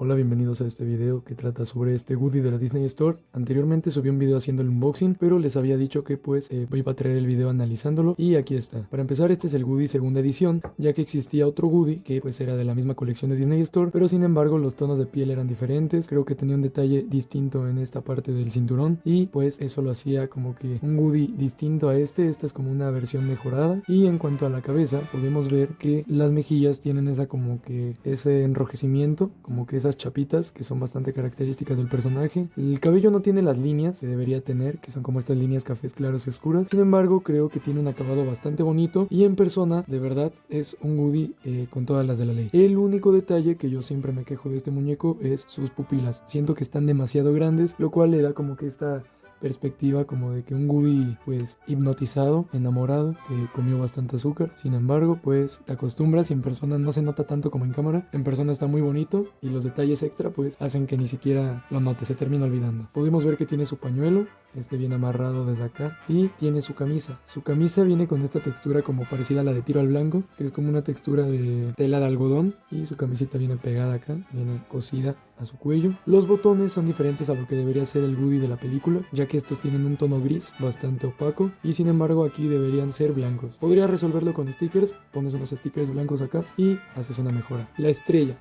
Hola, bienvenidos a este video que trata sobre este Woody de la Disney Store. Anteriormente subí un video haciendo el unboxing, pero les había dicho que iba a traer el video analizándolo y aquí está. Para empezar, este es el Woody segunda edición, ya que existía otro Woody que pues era de la misma colección de Disney Store, pero sin embargo los tonos de piel eran diferentes. Creo que tenía un detalle distinto en esta parte del cinturón y pues eso lo hacía como que un Woody distinto a este. Esta es como una versión mejorada. Y en cuanto a la cabeza, podemos ver que las mejillas tienen esa como que ese enrojecimiento, como que esa chapitas que son bastante características del personaje. El cabello no tiene las líneas que debería tener, que son como estas líneas cafés claras y oscuras. Sin embargo, creo que tiene un acabado bastante bonito y en persona, de verdad, es un Woody con todas las de la ley. El único detalle que yo siempre me quejo de este muñeco es sus pupilas. Siento que están demasiado grandes, lo cual le da como que esta perspectiva como de que un Woody pues hipnotizado, enamorado, que comió bastante azúcar. Sin embargo, pues te acostumbras y en persona no se nota tanto como en cámara. En persona está muy bonito y los detalles extra pues hacen que ni siquiera lo notes, se termina olvidando. Podemos ver que tiene su pañuelo, bien amarrado desde acá, y tiene su camisa. Su camisa viene con esta textura como parecida a la de Tiro al Blanco, que es como una textura de tela de algodón, y su camiseta viene pegada acá, viene cosida a su cuello. Los botones son diferentes a lo que debería ser el Woody de la película, ya que estos tienen un tono gris bastante opaco y sin embargo aquí deberían ser blancos. Podría resolverlo con stickers, pones unos stickers blancos acá y haces una mejora. La estrella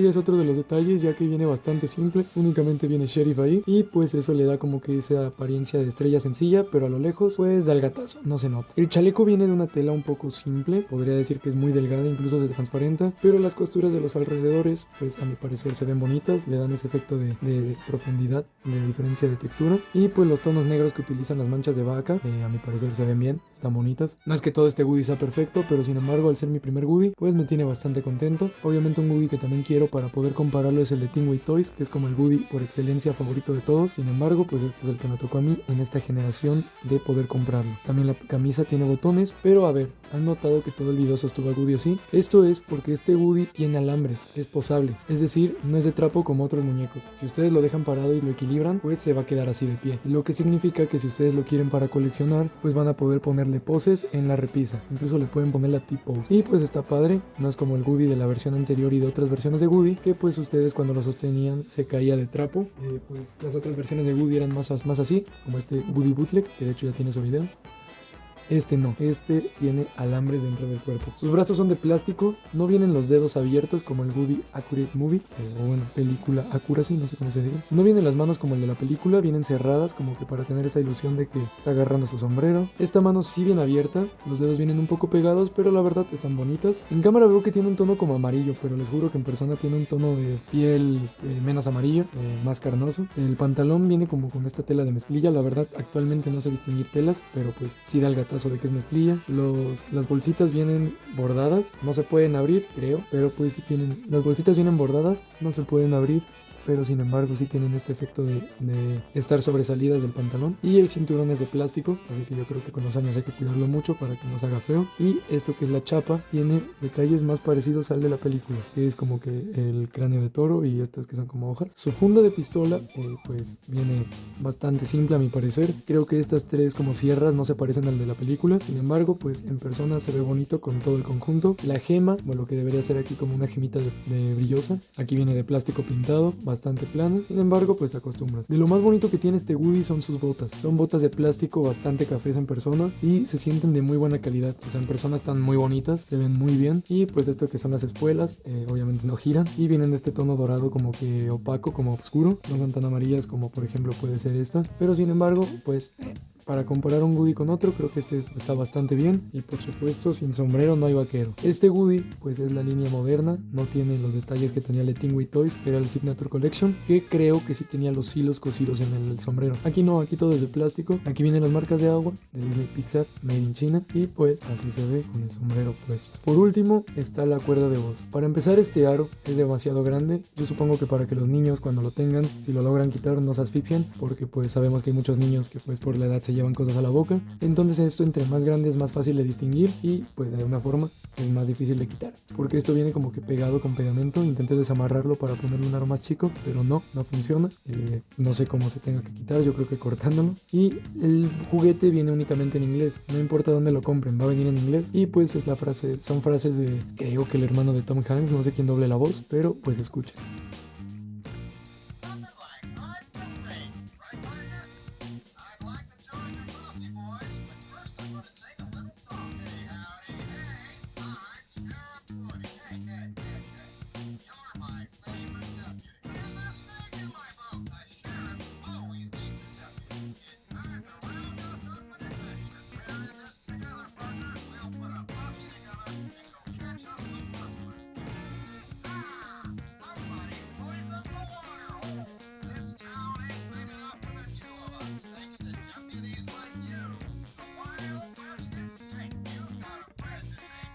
es otro de los detalles, ya que viene bastante simple, únicamente viene Sheriff ahí y pues eso le da como que esa apariencia de estrella sencilla, pero a lo lejos pues da el gatazo, no se nota. El chaleco viene de una tela un poco simple, podría decir que es muy delgada, incluso se transparenta, pero las costuras de los alrededores pues a mi parecer se ven bonitas, le dan ese efecto de profundidad, de diferencia de textura, y pues los tonos negros que utilizan las manchas de vaca, a mi parecer se ven bien, están bonitas. No es que todo este Woody sea perfecto, pero sin embargo al ser mi primer Woody pues me tiene bastante contento. Obviamente un Woody que también quiero para poder compararlo es el de Teenway Toys, que es como el Woody por excelencia favorito de todos. Sin embargo, pues este es el que me tocó a mí en esta generación de poder comprarlo. También la camisa tiene botones, pero a ver, ¿han notado que todo el video sostuvo a Woody así? Esto es porque este Woody tiene alambres, es posable, es decir, no es de trapo como otros muñecos. Si ustedes lo dejan parado y lo equilibran, pues se va a quedar así de pie, lo que significa que si ustedes lo quieren para coleccionar, pues van a poder ponerle poses en la repisa, incluso le pueden poner la T-pose, y pues está padre. No es como el Woody de la versión anterior y de otras versiones de Woody, que pues ustedes cuando lo sostenían se caía de trapo. Pues las otras versiones de Woody eran más así, como este Woody Bootleg, que de hecho ya tiene su video. Este no, este tiene alambres dentro del cuerpo. Sus brazos son de plástico, no vienen los dedos abiertos como el Woody Accurate Movie, o bueno, película Accuracy, no sé cómo se diga. No vienen las manos como el de la película, vienen cerradas como que para tener esa ilusión de que está agarrando su sombrero. Esta mano sí viene abierta, los dedos vienen un poco pegados, pero la verdad están bonitas. En cámara veo que tiene un tono como amarillo, pero les juro que en persona tiene un tono de piel menos amarillo, más carnoso. El pantalón viene como con esta tela de mezclilla, la verdad actualmente no sé distinguir telas, pero pues sí da el gatazo de que es mezclilla. Las bolsitas vienen bordadas, no se pueden abrir, creo, pero pues sí tienen, las bolsitas vienen bordadas, no se pueden abrir, pero sin embargo sí tienen este efecto de estar sobresalidas del pantalón. Y el cinturón es de plástico, así que yo creo que con los años hay que cuidarlo mucho para que no se haga feo. Y esto que es la chapa tiene detalles más parecidos al de la película, que es como que el cráneo de toro y estas que son como hojas. Su funda de pistola pues viene bastante simple a mi parecer. Creo que estas tres como sierras no se parecen al de la película, sin embargo pues en persona se ve bonito con todo el conjunto. La gema, o lo que debería ser aquí como una gemita de brillosa, aquí viene de plástico pintado, bastante plana, sin embargo pues te acostumbras. De lo más bonito que tiene este Woody son sus botas. Son botas de plástico bastante cafés en persona y se sienten de muy buena calidad, o sea en persona están muy bonitas, se ven muy bien. Y pues esto que son las espuelas, obviamente no giran y vienen de este tono dorado como que opaco, como oscuro, no son tan amarillas como por ejemplo puede ser esta, pero sin embargo pues para comparar un Woody con otro, creo que este está bastante bien. Y por supuesto, sin sombrero no hay vaquero. Este Woody, pues es la línea moderna. No tiene los detalles que tenía el Teenway Toys, que era el Signature Collection, que creo que sí tenía los hilos cosidos en el sombrero. Aquí no, aquí todo es de plástico. Aquí vienen las marcas de agua de Disney Pixar, Made in China. Y pues así se ve con el sombrero puesto. Por último, está la cuerda de voz. Para empezar, este aro es demasiado grande. Yo supongo que para que los niños cuando lo tengan, si lo logran quitar, no se asfixian, porque pues sabemos que hay muchos niños que pues por la edad se llevan cosas a la boca. Entonces esto entre más grande es más fácil de distinguir y pues de alguna forma es más difícil de quitar, porque esto viene como que pegado con pegamento. Intenté desamarrarlo para ponerle un aro más chico, pero no funciona. No sé cómo se tenga que quitar, yo creo que cortándolo. Y el juguete viene únicamente en inglés, no importa dónde lo compren, va a venir en inglés. Y pues es la frase, son frases de, creo que el hermano de Tom Hanks, no sé quién doble la voz, pero pues escuchen.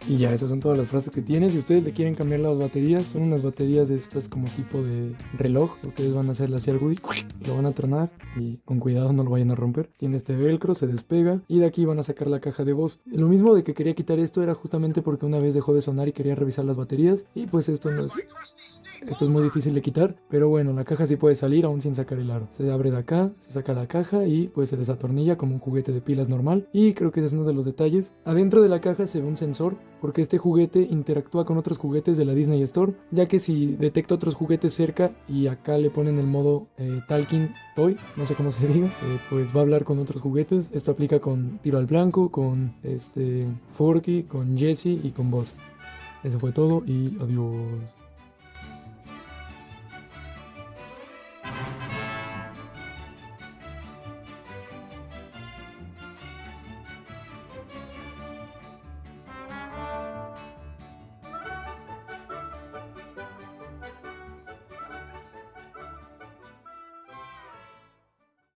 Y ya, esas son todas las frases que tiene. Si ustedes le quieren cambiar las baterías, son unas baterías de estas como tipo de reloj. Ustedes van a hacerle así al Woody, lo van a tronar y con cuidado no lo vayan a romper. Tiene este velcro, se despega y de aquí van a sacar la caja de voz. Lo mismo de que quería quitar esto era justamente porque una vez dejó de sonar y quería revisar las baterías y pues esto no es... Esto es muy difícil de quitar, pero bueno, la caja sí puede salir aún sin sacar el aro. Se abre de acá, se saca la caja y pues se desatornilla como un juguete de pilas normal. Y creo que ese es uno de los detalles. Adentro de la caja se ve un sensor porque este juguete interactúa con otros juguetes de la Disney Store, ya que si detecta otros juguetes cerca y acá le ponen el modo Talking Toy, no sé cómo se diga, pues va a hablar con otros juguetes. Esto aplica con Tiro al Blanco, con Forky, con Jessie y con Buzz. Eso fue todo y adiós.